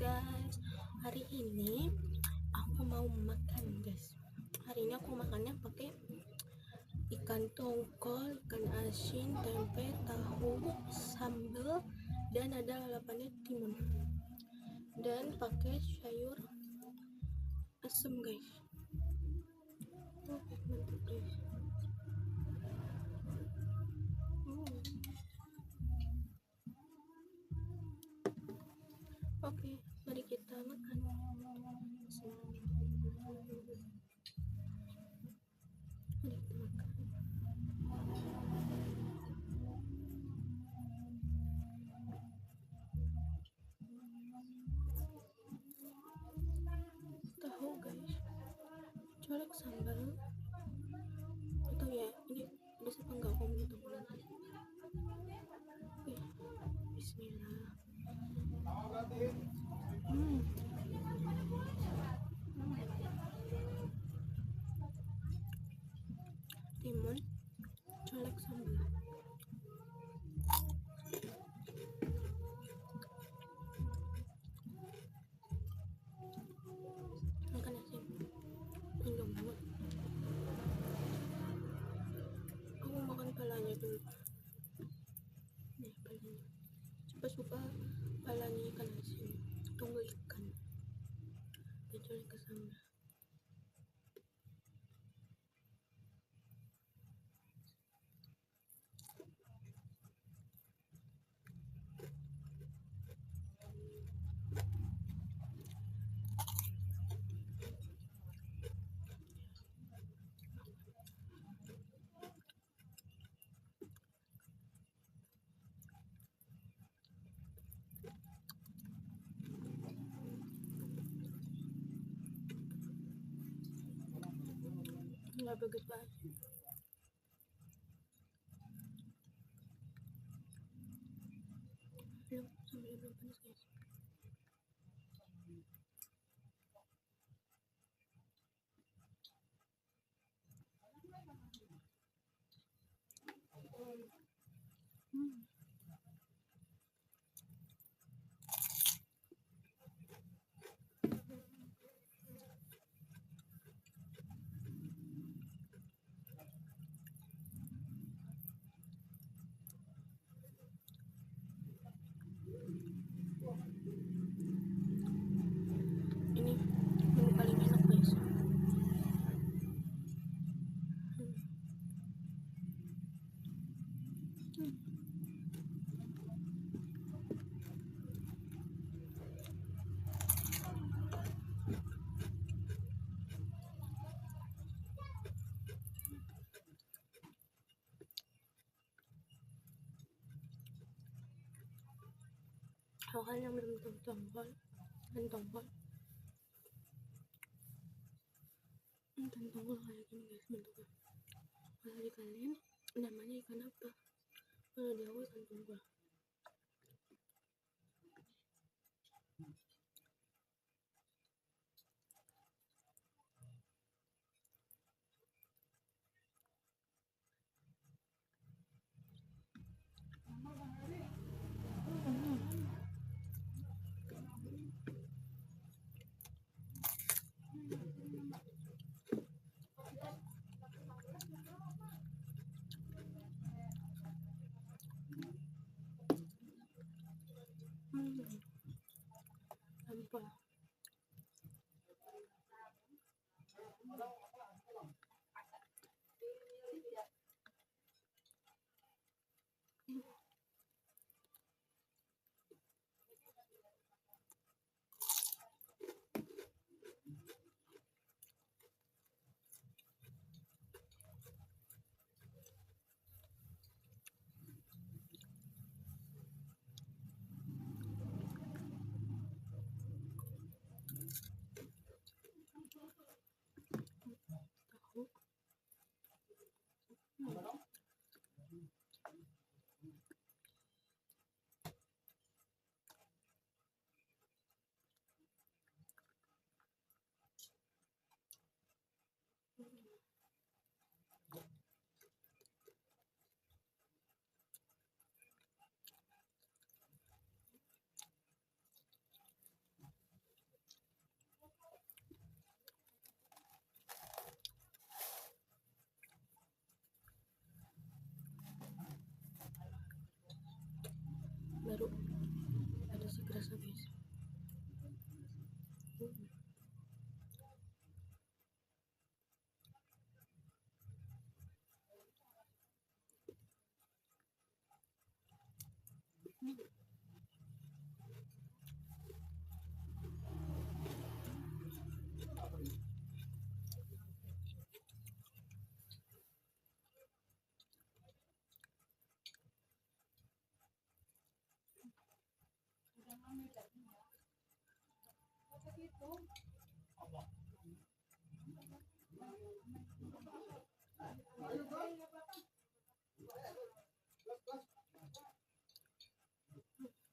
guys, hari ini aku mau makan guys. Hari ini aku makannya pakai ikan tongkol, ikan asin, tempe, tahu, sambal, dan ada lalapannya timun. Dan pakai sayur asam guys. Mantap guys. Oke, mari kita makan. Mari kita makan. Tahu guys, colek sambal. Atau ya, ini udah apa enggak aku mau tahu nanti. Oke, bismillah. Timun, colek sambal. Makan asin. Endong banget. Aku makan palanya dulu. Nih palanya. Suka palanya ikan asin. Tunggu ikan. Dicolek ke sambal. Nggak begitu asin. Belum, sambil belum panas guys. Ini menu paling enak guys. Awalnya belum tongkol dan tongkol kayak gini guys bentuknya. Kalau di kalian namanya ikan apa? Kalau di aku ikan tongkol. Sampah.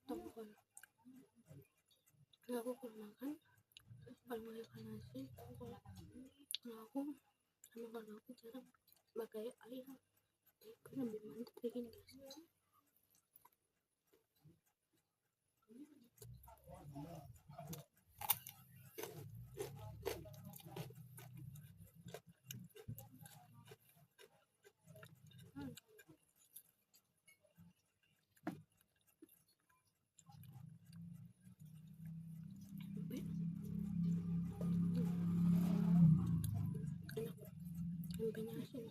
tongkol. Kalau aku kalau makan mau ikan asin tongkol. Kalau aku jarang pakai ayam, ikan lebih mantap kayak gini guys. Tempenya asin.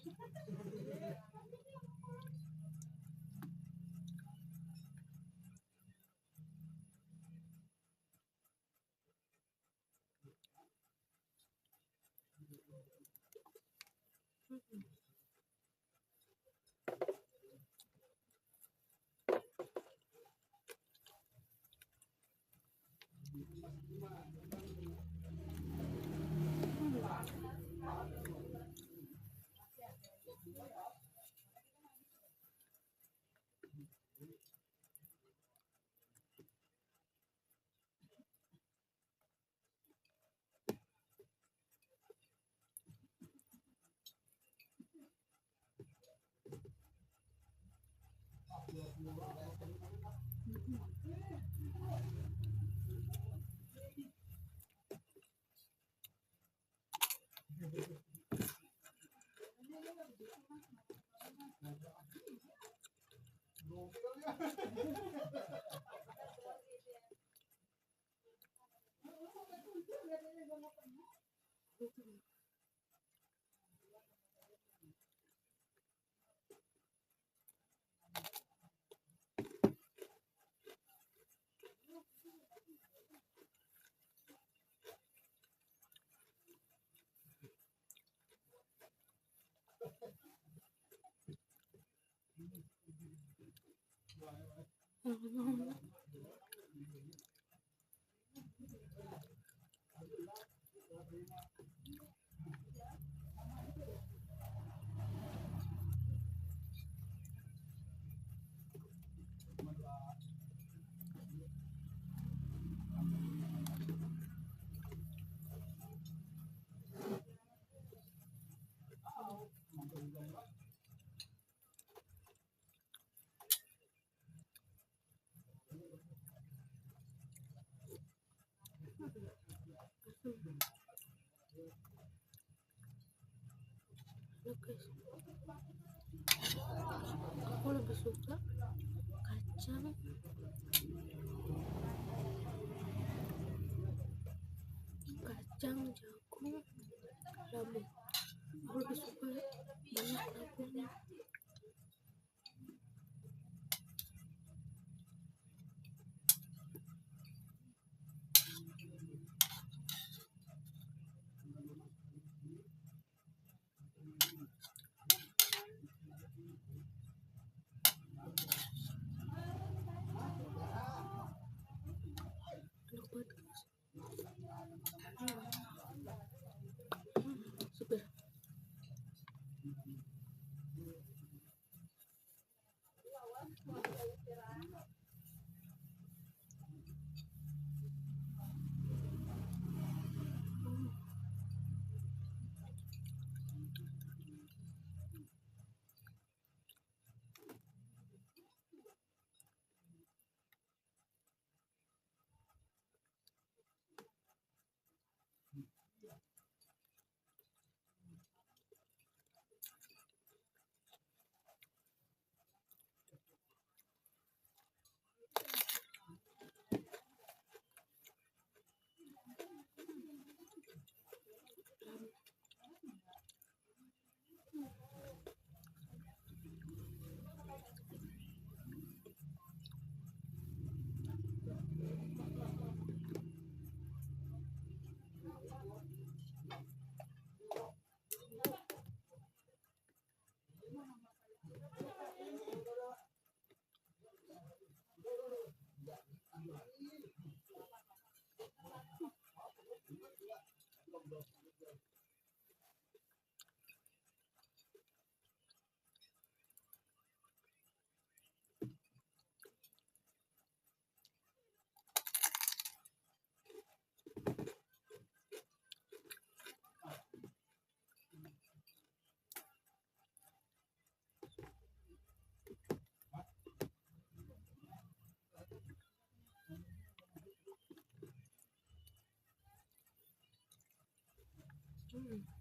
Guys, aku lebih suka kacang jagung labu. Aku lebih suka banyak labunya. Enak banget guys. Hmm.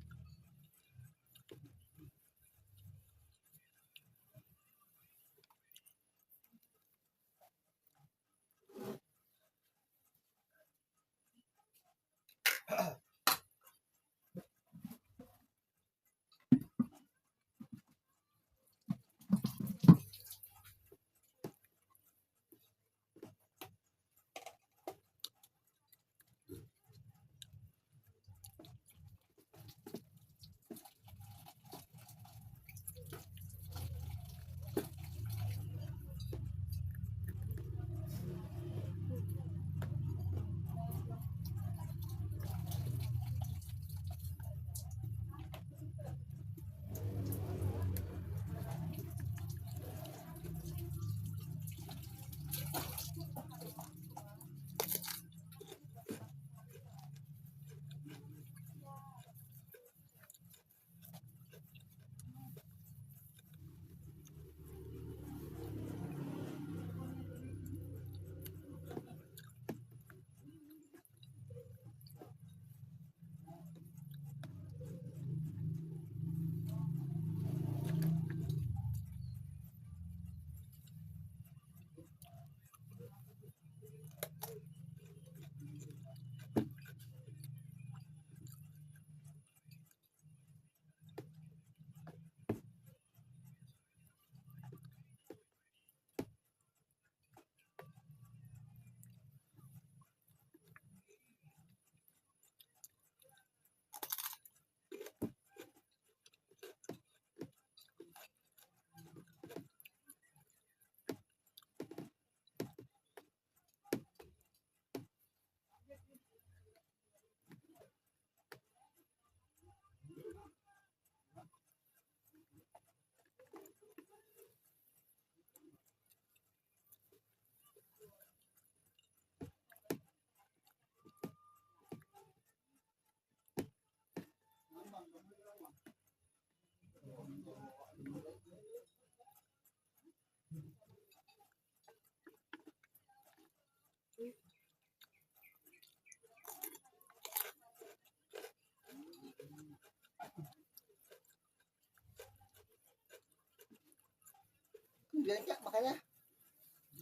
Diyan ka, makanya.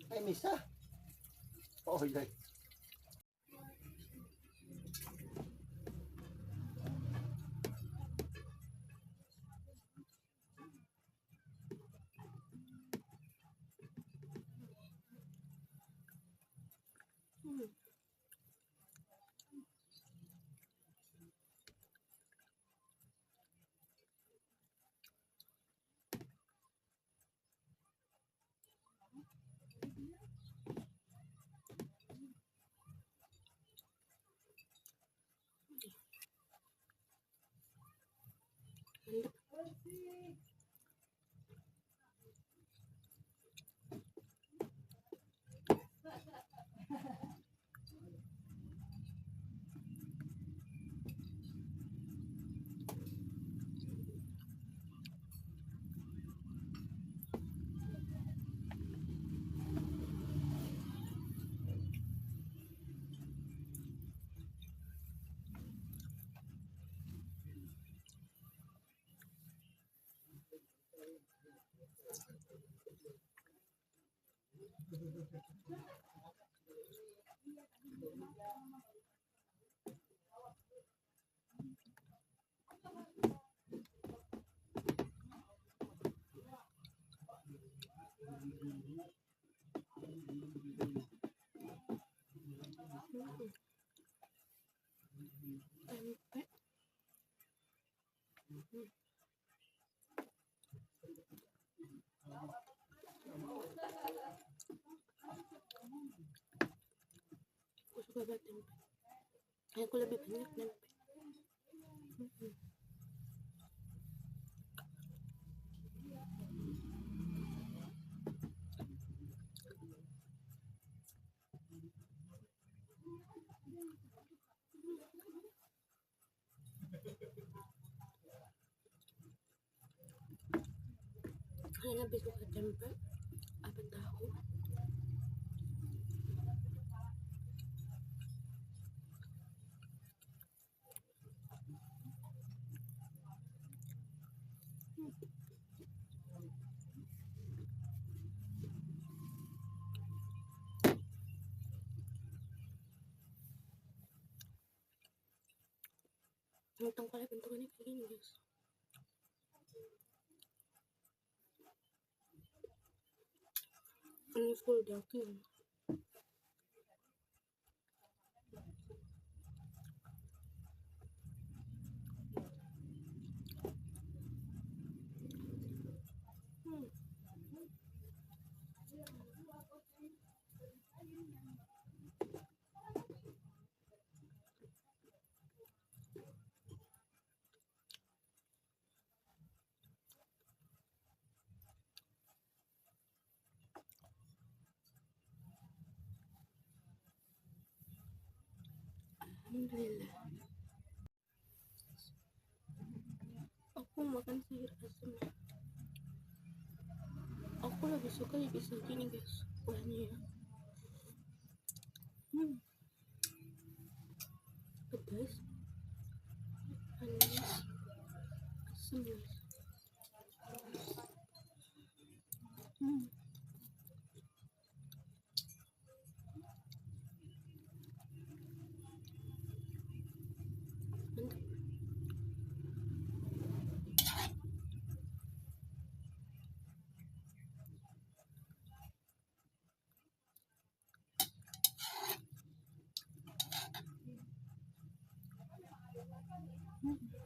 Ay, misa. Oh, iya. Hmm. Tempe. Aku suka banget tempe. Aku lebih banyak tempe. Kalian lebih suka tempe apa tahu? tongkolnya bentukannya kayak gini guys. Ini full daging. Alhamdulillah. Aku makan sayur asem. Aku lebih suka yang bisa gini guys, kuahnya ya. Pedas, manis, asam guys. Mantap.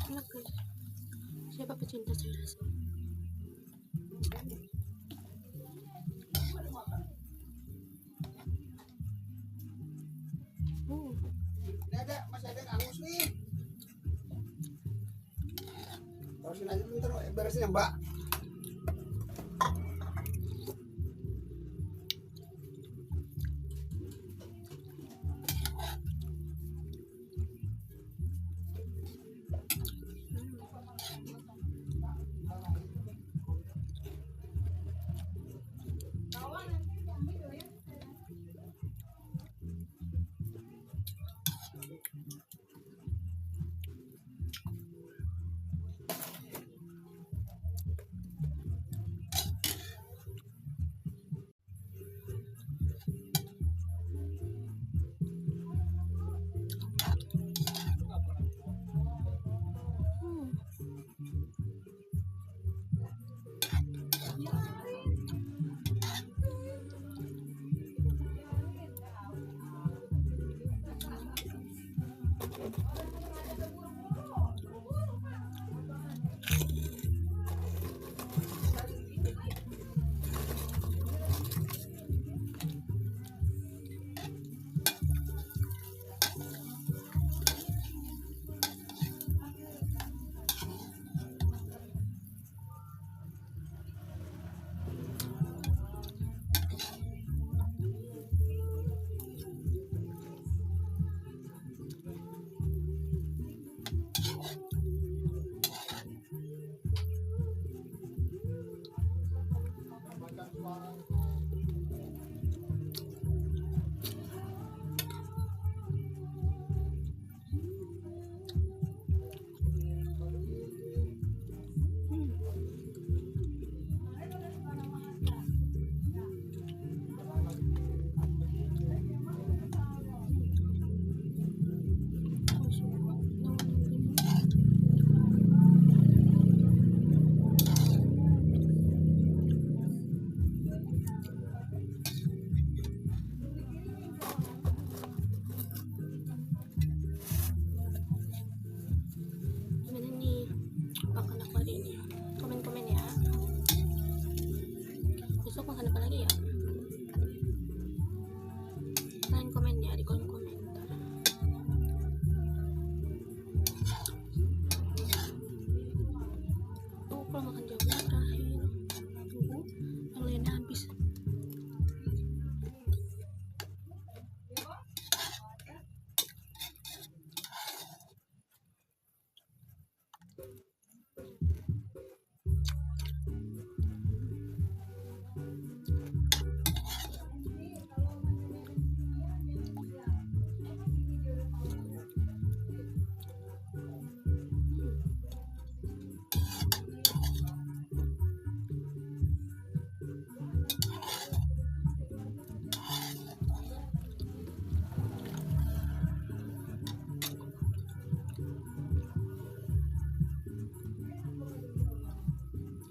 Enak guys. Siapa pecinta sayur asam? Masih ada yang angus nih. Terusin aja dulu, ntar beresin ya mbak.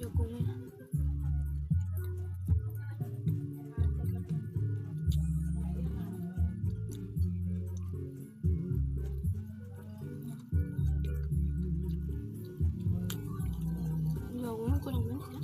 Jagungnya jagungnya kurang manis ya.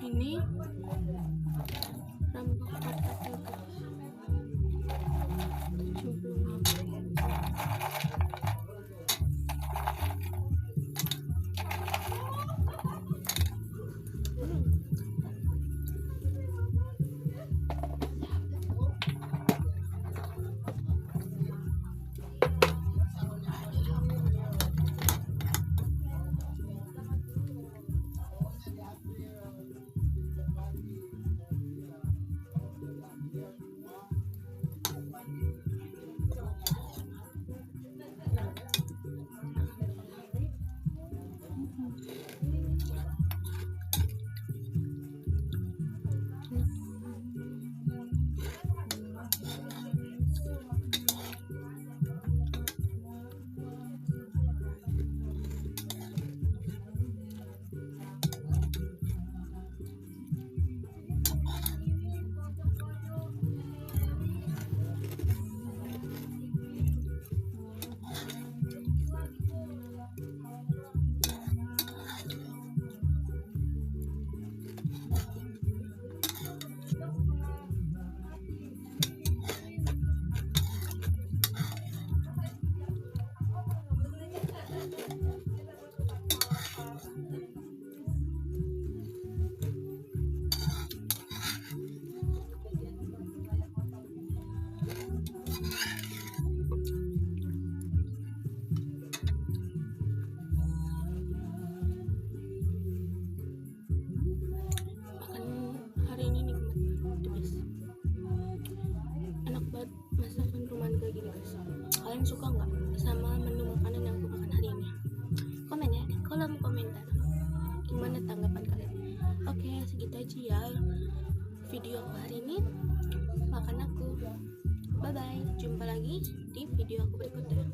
Ini rambut kotaknya guys, 76. Kalian suka nggak sama menu makanan yang aku makan hari ini? Komen ya di kolom komentar. Gimana tanggapan kalian? Oke, segitu aja ya video aku hari ini. Makan aku. Bye bye. Jumpa lagi di video aku berikutnya.